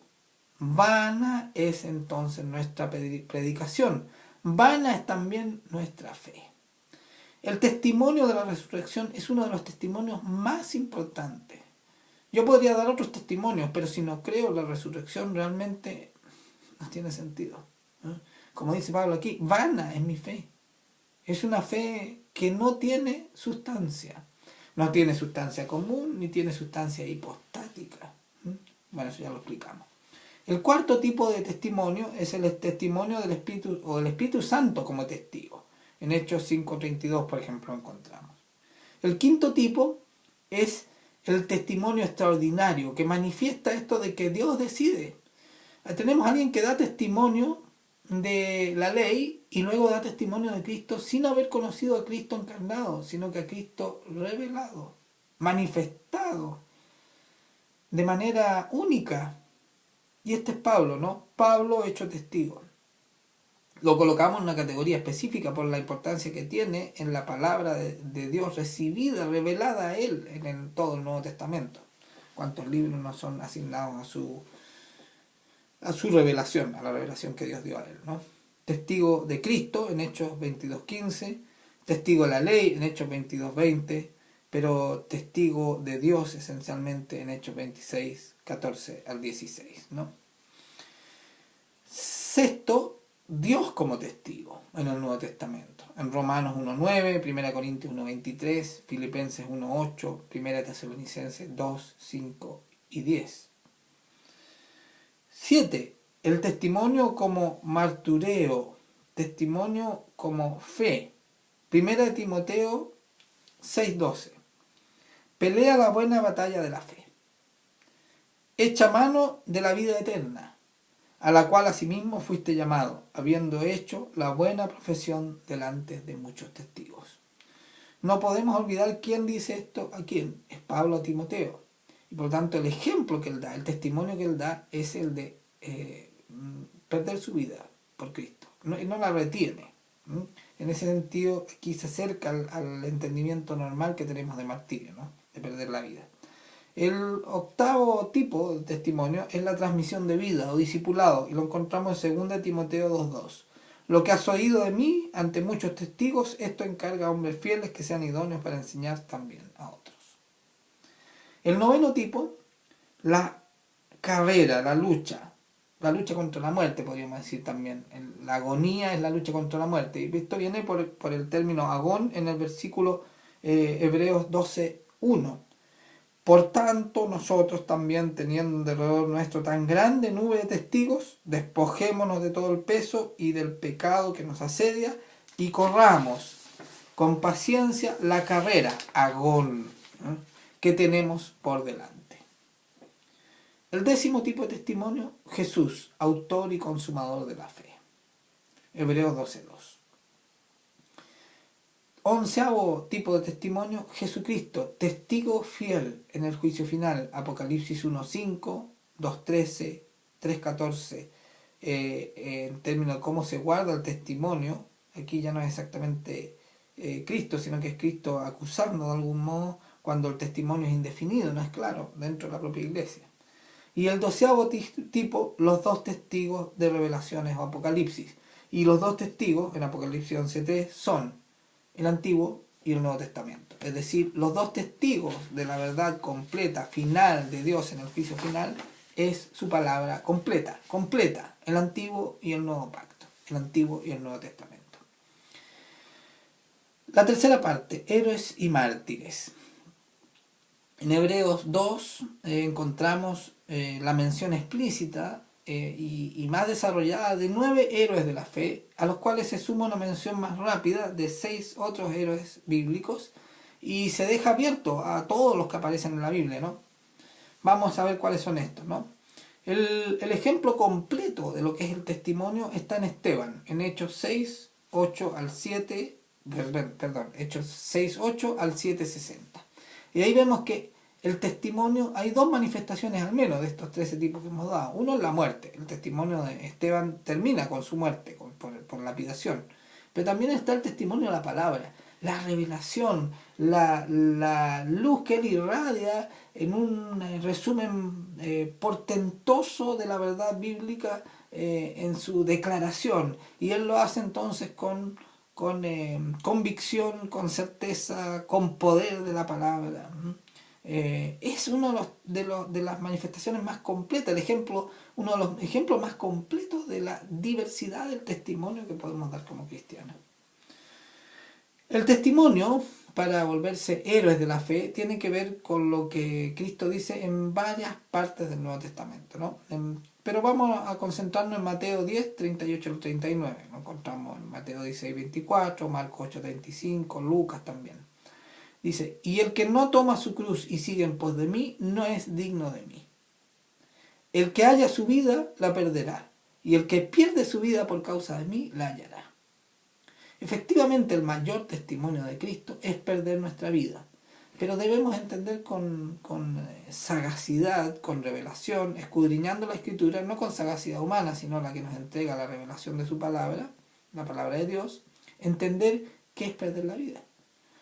vana es entonces nuestra predicación, vana es también nuestra fe. El testimonio de la resurrección es uno de los testimonios más importantes. Yo podría dar otros testimonios, pero si no creo en la resurrección realmente no tiene sentido. Como dice Pablo aquí, vana es mi fe. Es una fe que no tiene sustancia. No tiene sustancia común ni tiene sustancia hipostática. Bueno, eso ya lo explicamos. El cuarto tipo de testimonio es el testimonio del Espíritu o del Espíritu Santo como testigo. En Hechos 5:32, por ejemplo, encontramos. El quinto tipo es el testimonio extraordinario, que manifiesta esto de que Dios decide. Tenemos a alguien que da testimonio de la ley y luego da testimonio de Cristo sin haber conocido a Cristo encarnado, sino que a Cristo revelado, manifestado de manera única. Y este es Pablo, ¿no? Pablo hecho testigo. Lo colocamos en una categoría específica por la importancia que tiene en la palabra de Dios recibida, revelada a él en todo el Nuevo Testamento. Cuántos libros nos son asignados a su revelación, a la revelación que Dios dio a él, ¿no? Testigo de Cristo en Hechos 22:15, testigo de la ley en Hechos 22:20, pero testigo de Dios esencialmente en Hechos 26:14 al 16, ¿no? Sexto, Dios como testigo en el Nuevo Testamento. En Romanos 1:9, 1 Corintios 1:23, Filipenses 1:8, 1 Tesalonicenses 2:5 y 10. 7. El testimonio como martureo, testimonio como fe. 1 Timoteo 6:12. Pelea la buena batalla de la fe. Echa mano de la vida eterna, a la cual asimismo fuiste llamado, habiendo hecho la buena profesión delante de muchos testigos. No podemos olvidar quién dice esto a quién. Es Pablo a Timoteo. Y por lo tanto el ejemplo que él da, el testimonio que él da es el de perder su vida por Cristo. No la retiene. En ese sentido aquí se acerca al entendimiento normal que tenemos de martirio, ¿no? De perder la vida. El octavo tipo de testimonio es la transmisión de vida o discipulado, y lo encontramos en 2 Timoteo 2:2. Lo que has oído de mí ante muchos testigos, esto encarga a hombres fieles que sean idóneos para enseñar también a otros. El noveno tipo, la carrera, la lucha contra la muerte, podríamos decir también. La agonía es la lucha contra la muerte. Y esto viene por el término agón en el versículo Hebreos 12:1. Por tanto, nosotros también, teniendo alrededor nuestro tan grande nube de testigos, despojémonos de todo el peso y del pecado que nos asedia y corramos con paciencia la carrera, agón, ¿eh?, que tenemos por delante. El 10º tipo de testimonio, Jesús, autor y consumador de la fe. Hebreos 12:2. 11º tipo de testimonio, Jesucristo, testigo fiel en el juicio final. Apocalipsis 1:5, 2:13, 3:14. En términos de cómo se guarda el testimonio, aquí ya no es exactamente Cristo, sino que es Cristo acusando de algún modo cuando el testimonio es indefinido, no es claro, dentro de la propia iglesia. Y el 12º tipo, los 2 testigos de revelaciones o Apocalipsis. Y los 2 testigos en Apocalipsis 11:3 son el Antiguo y el Nuevo Testamento. Es decir, los 2 testigos de la verdad completa, final de Dios en el juicio final, es su palabra completa, el Antiguo y el Nuevo Pacto, el Antiguo y el Nuevo Testamento. La tercera parte, héroes y mártires. En Hebreos 2 encontramos la mención explícita y más desarrollada de 9 héroes de la fe, a los cuales se suma una mención más rápida de 6 otros héroes bíblicos, y se deja abierto a todos los que aparecen en la Biblia, ¿no? Vamos a ver cuáles son estos, ¿no? El ejemplo completo de lo que es el testimonio está en Esteban, en Hechos 6, 8 al 7, Hechos 6, 8 al 7, 60. Y ahí vemos que el testimonio, hay 2 manifestaciones al menos de estos 13 tipos que hemos dado. Uno es la muerte. El testimonio de Esteban termina con su muerte, por lapidación. Pero también está el testimonio de la palabra, la revelación, la luz que él irradia en un resumen portentoso de la verdad bíblica en su declaración. Y él lo hace entonces con convicción, con certeza, con poder de la palabra. Es uno de las manifestaciones más completas, uno de los ejemplos más completos de la diversidad del testimonio que podemos dar como cristianos. El testimonio, para volverse héroes de la fe, tiene que ver con lo que Cristo dice en varias partes del Nuevo Testamento, ¿no? Pero vamos a concentrarnos en Mateo 10, 38 al 39. Lo encontramos en Mateo 16, 24, Marcos 8, 35, Lucas también. Dice, y el que no toma su cruz y sigue en pos de mí, no es digno de mí. El que haya su vida, la perderá. Y el que pierde su vida por causa de mí, la hallará. Efectivamente, el mayor testimonio de Cristo es perder nuestra vida. Pero debemos entender con sagacidad, con revelación, escudriñando la Escritura, no con sagacidad humana, sino la que nos entrega la revelación de su palabra, la palabra de Dios, entender qué es perder la vida.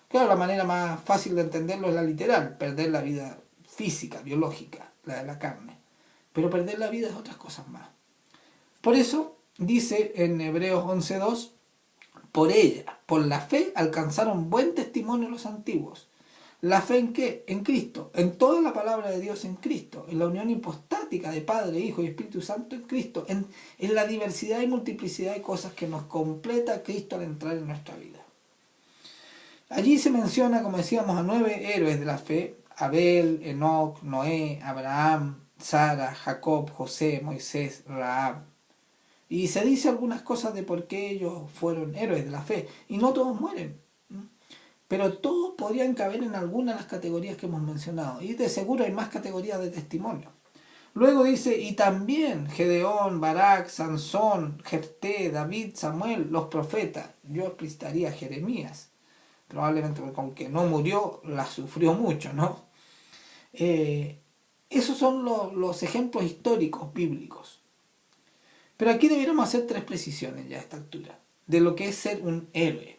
Claro, la manera más fácil de entenderlo es la literal, perder la vida física, biológica, la de la carne. Pero perder la vida es otras cosas más. Por eso dice en Hebreos 11:2, por ella, por la fe, alcanzaron buen testimonio los antiguos. ¿La fe en qué? En Cristo, en toda la palabra de Dios en Cristo, en la unión hipostática de Padre, Hijo y Espíritu Santo en Cristo, en la diversidad y multiplicidad de cosas que nos completa Cristo al entrar en nuestra vida. Allí se menciona, como decíamos, a 9 héroes de la fe: Abel, Enoc, Noé, Abraham, Sara, Jacob, José, Moisés, Rahab. Y se dice algunas cosas de por qué ellos fueron héroes de la fe. Y no todos mueren, pero todos podrían caber en alguna de las categorías que hemos mencionado. Y de seguro hay más categorías de testimonio. Luego dice, y también Gedeón, Barak, Sansón, Jefté, David, Samuel, los profetas. Yo explicaría Jeremías. Probablemente porque aunque no murió, la sufrió mucho, ¿no? Esos son los ejemplos históricos bíblicos. Pero aquí deberíamos hacer 3 precisiones ya a esta altura de lo que es ser un héroe.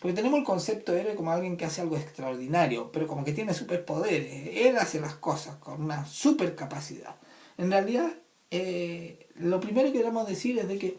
Porque tenemos el concepto de héroe como alguien que hace algo extraordinario, pero como que tiene superpoderes. Él hace las cosas con una supercapacidad. En realidad, lo primero que queremos decir es de que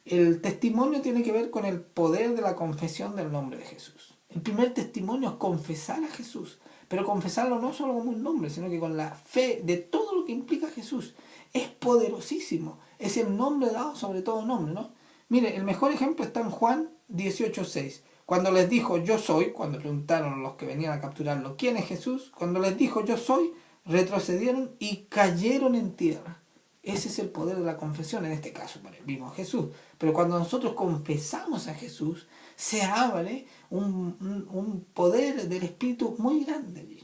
el testimonio tiene que ver con el poder de la confesión del nombre de Jesús. El primer testimonio es confesar a Jesús, pero confesarlo no solo como un nombre, sino que con la fe de todo lo que implica Jesús. Es poderosísimo, es el nombre dado sobre todo nombre, ¿no? Mire, el mejor ejemplo está en Juan 18:6. Cuando les dijo yo soy, cuando preguntaron los que venían a capturarlo, ¿quién es Jesús? Cuando les dijo yo soy, retrocedieron y cayeron en tierra. Ese es el poder de la confesión, en este caso, bueno, vimos a Jesús. Pero cuando nosotros confesamos a Jesús, se abre un poder del Espíritu muy grande allí.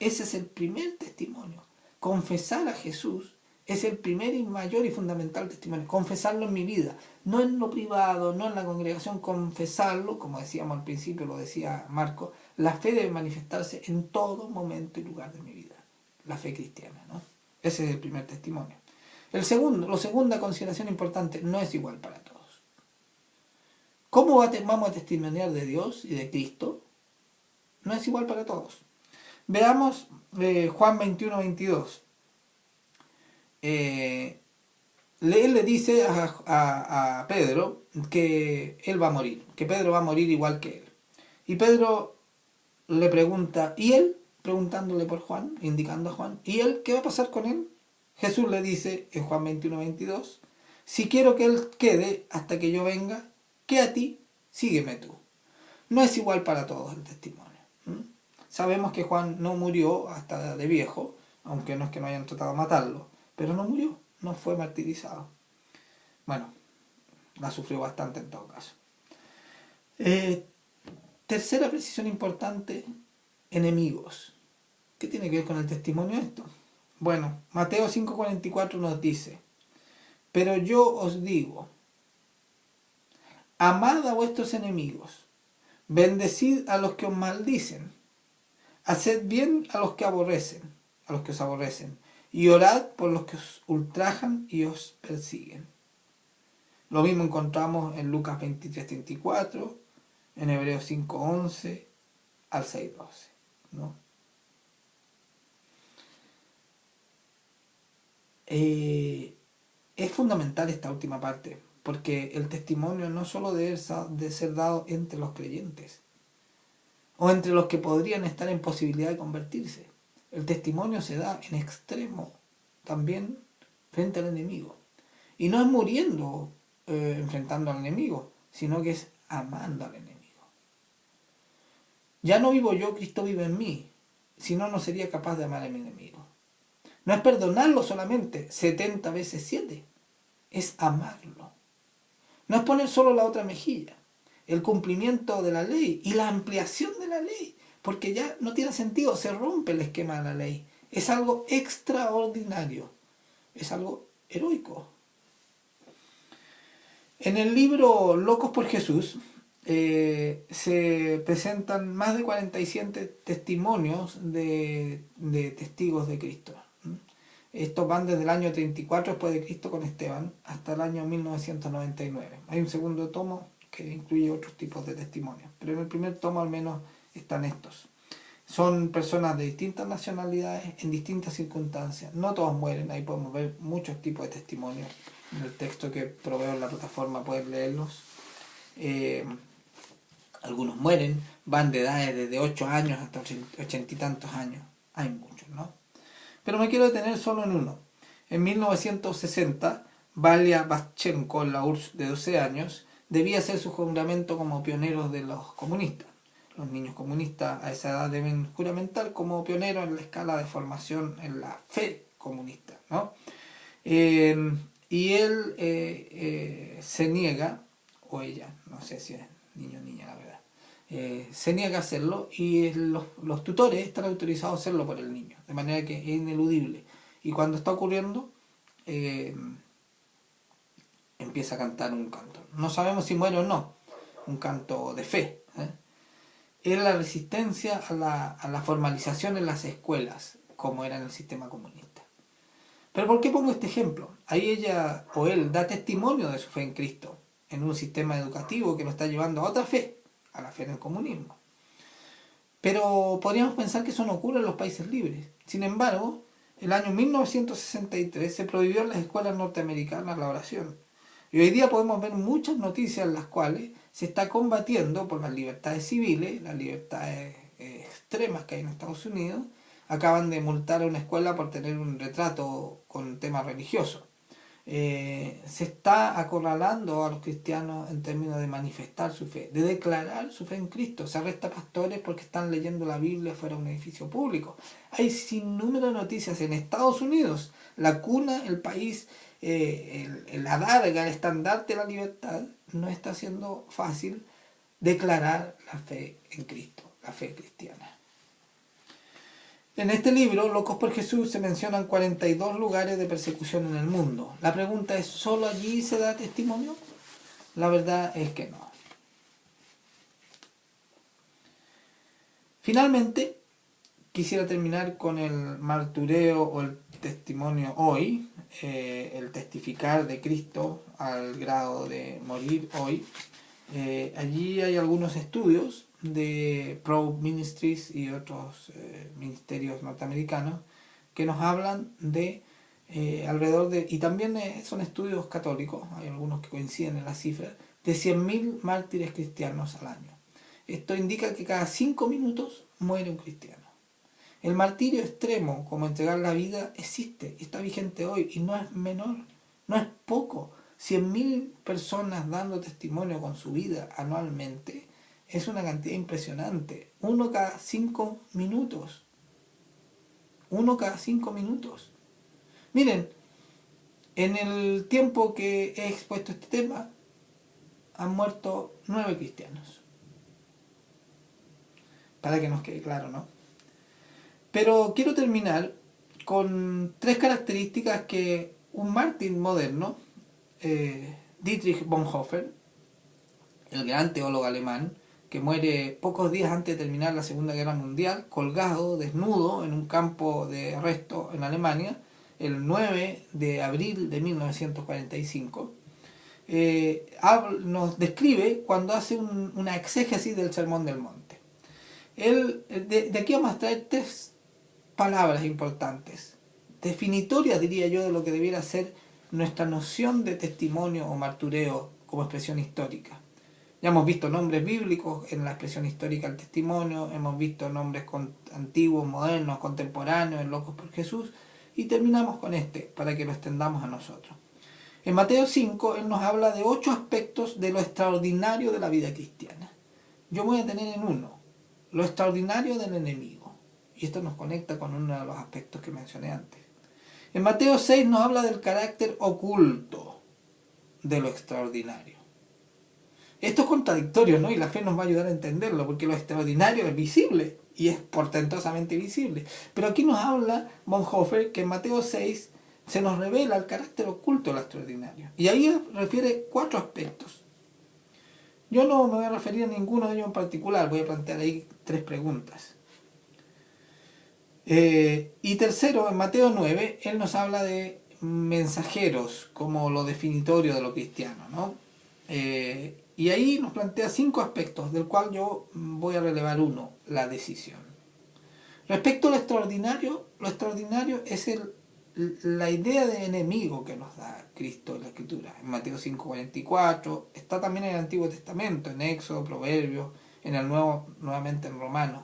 Ese es el primer testimonio. Confesar a Jesús es el primer y mayor y fundamental testimonio. Confesarlo en mi vida, no en lo privado, no en la congregación, confesarlo, como decíamos al principio, lo decía Marco, la fe debe manifestarse en todo momento y lugar de mi vida. La fe cristiana, ¿no? Ese es el primer testimonio. La segunda consideración importante, no es igual para todos. ¿Cómo vamos a testimoniar de Dios y de Cristo? No es igual para todos. Veamos Juan 21:22. Él le dice a Pedro que él va a morir, que Pedro va a morir igual que él. Y Pedro le pregunta, ¿y él? Preguntándole por Juan, indicando a Juan, ¿y él qué va a pasar con él? Jesús le dice en Juan 21:22, si quiero que él quede hasta que yo venga, ¿qué a ti? Sígueme tú. No es igual para todos el testimonio. Sabemos que Juan no murió hasta de viejo, aunque no es que no hayan tratado de matarlo, pero no murió, no fue martirizado. Bueno, la sufrió bastante en todo caso. Tercera precisión importante, enemigos. ¿Qué tiene que ver con el testimonio esto? Bueno, Mateo 5:44 nos dice, pero yo os digo, amad a vuestros enemigos, bendecid a los que os maldicen, haced bien a los que os aborrecen, y orad por los que os ultrajan y os persiguen. Lo mismo encontramos en Lucas 23:34, en Hebreos 5:11 al 6:12, ¿no? Es fundamental esta última parte, porque el testimonio no solo debe ser dado entre los creyentes, o entre los que podrían estar en posibilidad de convertirse. El testimonio se da en extremo también frente al enemigo. Y no es muriendo enfrentando al enemigo, sino que es amando al enemigo. Ya no vivo yo, Cristo vive en mí, si no, no sería capaz de amar a mi enemigo. No es perdonarlo solamente 70 veces 7, es amarlo. No es poner solo la otra mejilla, el cumplimiento de la ley y la ampliación de la ley, porque ya no tiene sentido, se rompe el esquema de la ley. Es algo extraordinario, es algo heroico. En el libro Locos por Jesús se presentan más de 47 testimonios de testigos de Cristo. Estos van desde el año 34 después de Cristo con Esteban hasta el año 1999. Hay un segundo tomo que incluye otros tipos de testimonios, pero en el primer tomo al menos están estos. Son personas de distintas nacionalidades, en distintas circunstancias. No todos mueren, ahí podemos ver muchos tipos de testimonios. En el texto que proveo en la plataforma pueden leerlos. Algunos mueren, van de edades desde 8 años hasta 80 y tantos años. Hay muchos, ¿no? Pero me quiero detener solo en uno. En 1960, Valia Baschenko, la URSS de 12 años, debía hacer su juramento como pioneros de los comunistas. Los niños comunistas a esa edad deben juramentar como pioneros en la escala de formación en la fe comunista, ¿no? Y él se niega, o ella, no sé si es niño o niña la verdad, se niega a hacerlo y los tutores están autorizados a hacerlo por el niño, de manera que es ineludible. Y cuando está ocurriendo, empieza a cantar un canto. No sabemos si muere o no, un canto de fe. Es la resistencia a la formalización en las escuelas, como era en el sistema comunista. Pero ¿por qué pongo este ejemplo? Ahí ella o él da testimonio de su fe en Cristo, en un sistema educativo que lo está llevando a otra fe, a la fe en el comunismo. Pero podríamos pensar que eso no ocurre en los países libres. Sin embargo, el año 1963 se prohibió en las escuelas norteamericanas la oración. Y hoy día podemos ver muchas noticias en las cuales se está combatiendo por las libertades civiles, las libertades extremas que hay en Estados Unidos. Acaban de multar a una escuela por tener un retrato con tema religioso. Se está acorralando a los cristianos en términos de manifestar su fe, de declarar su fe en Cristo. Se arresta pastores porque están leyendo la Biblia fuera de un edificio público. Hay sin número de noticias en Estados Unidos, la cuna, el país, la adarga, el estandarte de la libertad. No está siendo fácil declarar la fe en Cristo, la fe cristiana. En este libro, Locos por Jesús, se mencionan 42 lugares de persecución en el mundo. La pregunta es, ¿solo allí se da testimonio? La verdad es que no. Finalmente, quisiera terminar con el martureo o el testimonio hoy, el testificar de Cristo al grado de morir hoy. Allí hay algunos estudios de Probe Ministries y otros ministerios norteamericanos que nos hablan de alrededor de, y también son estudios católicos, hay algunos que coinciden en la cifra, de 100.000 mártires cristianos al año. Esto indica que cada 5 minutos muere un cristiano. El martirio extremo, como entregar la vida, existe, está vigente hoy y no es menor, no es poco. 100.000 personas dando testimonio con su vida anualmente es una cantidad impresionante. Uno cada 5 minutos. Uno cada 5 minutos. Miren, en el tiempo que he expuesto este tema, han muerto 9 cristianos. Para que nos quede claro, ¿no? Pero quiero terminar con 3 características que un mártir moderno, Dietrich Bonhoeffer, el gran teólogo alemán, que muere pocos días antes de terminar la Segunda Guerra Mundial, colgado, desnudo, en un campo de arresto en Alemania, el 9 de abril de 1945, nos describe cuando hace una exégesis del Sermón del Monte. Él, de aquí vamos a traer 3 palabras importantes, definitorias, diría yo, de lo que debiera ser nuestra noción de testimonio o martureo como expresión histórica. Ya hemos visto nombres bíblicos en la expresión histórica del testimonio, hemos visto nombres antiguos, modernos, contemporáneos, en Locos por Jesús, y terminamos con este, para que lo extendamos a nosotros. En Mateo 5, él nos habla de 8 aspectos de lo extraordinario de la vida cristiana. Yo voy a tener en uno, lo extraordinario del enemigo. Y esto nos conecta con uno de los aspectos que mencioné antes. En Mateo 6 nos habla del carácter oculto de lo extraordinario. Esto es contradictorio, ¿no? Y la fe nos va a ayudar a entenderlo, porque lo extraordinario es visible y es portentosamente visible. Pero aquí nos habla Bonhoeffer que en Mateo 6 se nos revela el carácter oculto de lo extraordinario. Y ahí refiere 4 aspectos. Yo no me voy a referir a ninguno de ellos en particular, voy a plantear ahí 3 preguntas. Y tercero, en Mateo 9, él nos habla de mensajeros como lo definitorio de lo cristiano, ¿no? Y ahí nos plantea 5 aspectos, del cual yo voy a relevar uno, la decisión. Respecto a lo extraordinario es la idea de enemigo que nos da Cristo en la Escritura. En Mateo 5:44, está también en el Antiguo Testamento, en Éxodo, Proverbios, en el Nuevo, nuevamente en Romanos.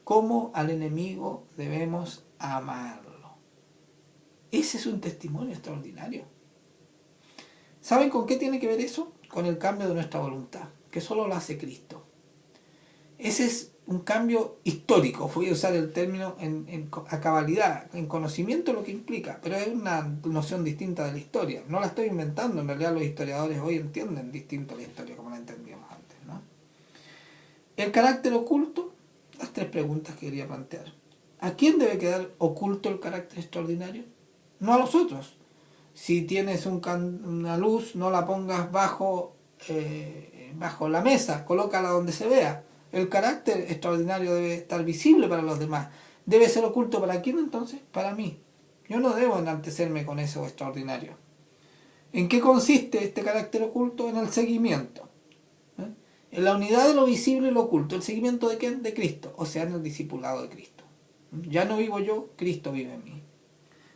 Cómo al enemigo debemos amarlo. Ese es un testimonio extraordinario. ¿Saben con qué tiene que ver eso? Con el cambio de nuestra voluntad, que solo lo hace Cristo. Ese es un cambio histórico, voy a usar el término a cabalidad, en conocimiento lo que implica, pero es una noción distinta de la historia. No la estoy inventando, en realidad los historiadores hoy entienden distinto la historia como la entendíamos antes, ¿no? El carácter oculto, las 3 preguntas que quería plantear. ¿A quién debe quedar oculto el carácter extraordinario? No a los otros. Si tienes una luz, no la pongas bajo la mesa, colócala donde se vea. El carácter extraordinario debe estar visible para los demás. ¿Debe ser oculto para quién entonces? Para mí. Yo no debo enaltecerme con eso extraordinario. ¿En qué consiste este carácter oculto? En el seguimiento. En la unidad de lo visible y lo oculto. ¿El seguimiento de quién? De Cristo. O sea, en el discipulado de Cristo. Ya no vivo yo, Cristo vive en mí.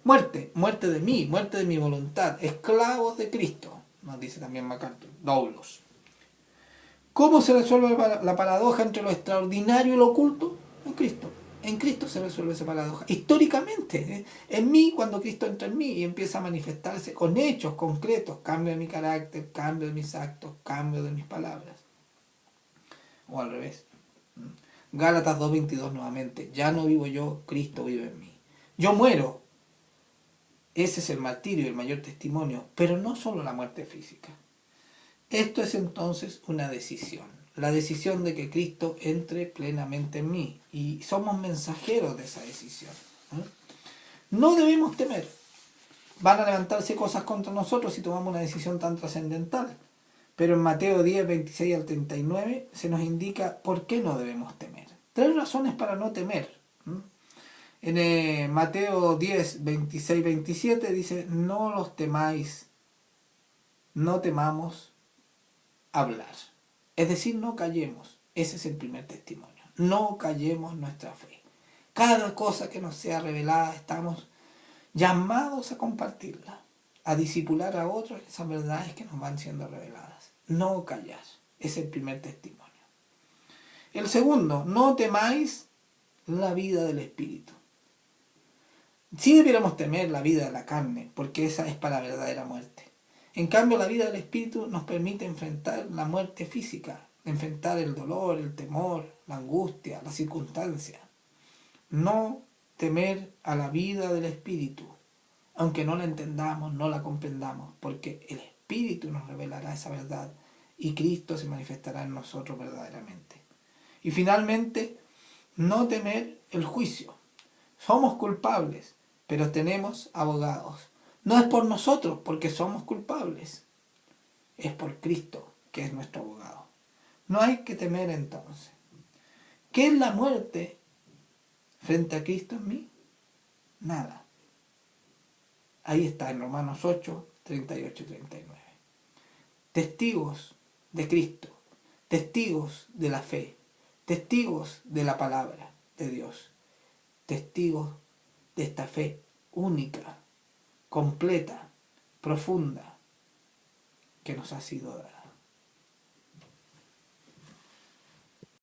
Muerte, muerte de mí, muerte de mi voluntad. Esclavos de Cristo, nos dice también MacArthur. Doulos. ¿Cómo se resuelve la paradoja entre lo extraordinario y lo oculto? En Cristo. En Cristo se resuelve esa paradoja. Históricamente, en mí, cuando Cristo entra en mí y empieza a manifestarse con hechos concretos, cambio de mi carácter, cambio de mis actos, cambio de mis palabras. O al revés. Gálatas 2:22 nuevamente. Ya no vivo yo, Cristo vive en mí. Yo muero. Ese es el martirio y el mayor testimonio, pero no solo la muerte física. Esto es entonces una decisión. La decisión de que Cristo entre plenamente en mí. Y somos mensajeros de esa decisión. No debemos temer. Van a levantarse cosas contra nosotros si tomamos una decisión tan trascendental. Pero en Mateo 10, 26 al 39 se nos indica por qué no debemos temer. 3 razones para no temer. En Mateo 10, 26, 27 dice, no los temáis, no temamos hablar. Es decir, no callemos. Ese es el primer testimonio. No callemos nuestra fe. Cada cosa que nos sea revelada estamos llamados a compartirla, a discipular a otros esas verdades que nos van siendo reveladas. No callar. Es el primer testimonio. El segundo, no temáis la vida del Espíritu. Sí debiéramos temer la vida de la carne, porque esa es para la verdadera muerte. En cambio, la vida del Espíritu nos permite enfrentar la muerte física, enfrentar el dolor, el temor, la angustia, la circunstancia. No temer a la vida del Espíritu, aunque no la entendamos, no la comprendamos, porque el Espíritu nos revelará esa verdad y Cristo se manifestará en nosotros verdaderamente. Y finalmente, no temer el juicio. Somos culpables, pero tenemos abogados. No es por nosotros, porque somos culpables. Es por Cristo, que es nuestro abogado. No hay que temer entonces. ¿Qué es la muerte frente a Cristo en mí? Nada. Ahí está en Romanos 8, 38 y 39. Testigos de Cristo, testigos de la fe, testigos de la palabra de Dios, testigos de esta fe única, completa, profunda, que nos ha sido dada.